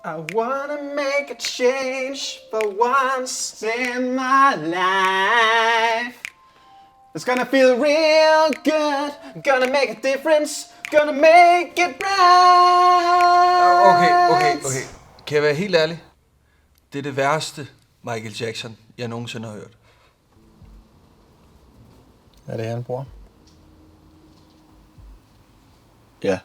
I wanna make a change for once in my life. It's gonna feel real good. Gonna make a difference. Gonna make it right. Okay. Kan jeg være helt ærlig? Det er det værste Michael Jackson, jeg nogensinde har hørt. Er det han bror? Ja.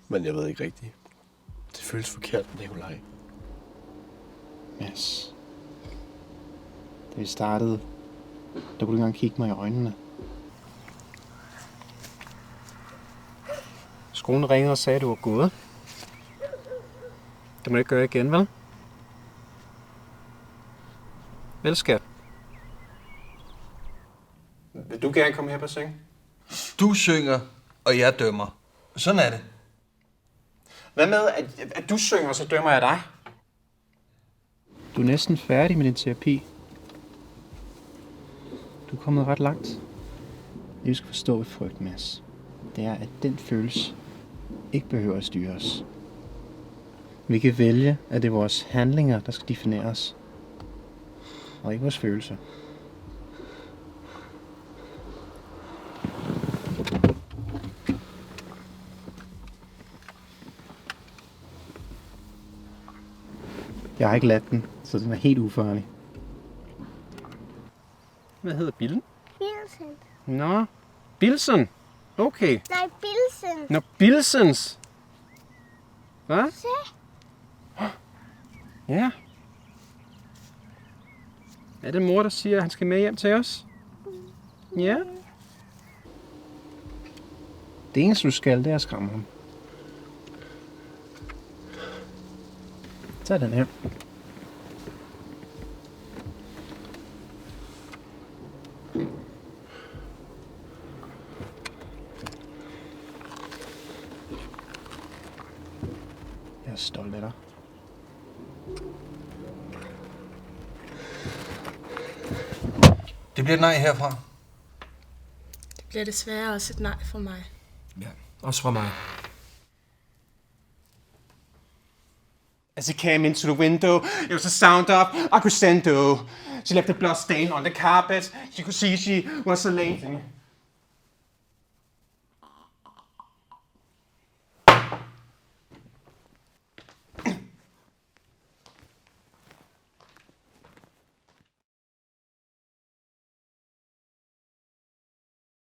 Men jeg ved ikke rigtigt. Det føles forkert, Nikolaj. Mads. Da vi startede, der kunne du ikke engang kigge mig i øjnene. Skolen ringede og sagde, at du var gået. Det må du ikke gøre igen, vel? Vel, skat? Vil du gerne komme her på seng? Du synger, og jeg dømmer. Sådan er det. Hvad med, at du synger, så dømmer jeg dig? Du er næsten færdig med din terapi. Du er kommet ret langt. Det vi skal forstå ved frygt, Mads, det er, at den følelse ikke behøver at styre os. Vi kan vælge, at det er vores handlinger, der skal definere os, og ikke vores følelser. Jeg har ikke ladt den, så den er helt ufarlig. Hvad hedder billen? Bilsen. Nå, Bilsen. Okay. Nej, Bilsen. Nå, Bilsens. Hvad? Se. Ja. Er det mor, der siger, at han skal med hjem til os? Ja. Det eneste, du skal, det er at skræmme ham. Tag den her. Jeg er stolt af dig. Det bliver et nej herfra. Det bliver desværre også et nej for mig. Ja, også fra mig. As he came into the window, it was the sound of a crescendo. She left a blood stain on the carpet. She could see she was a lady.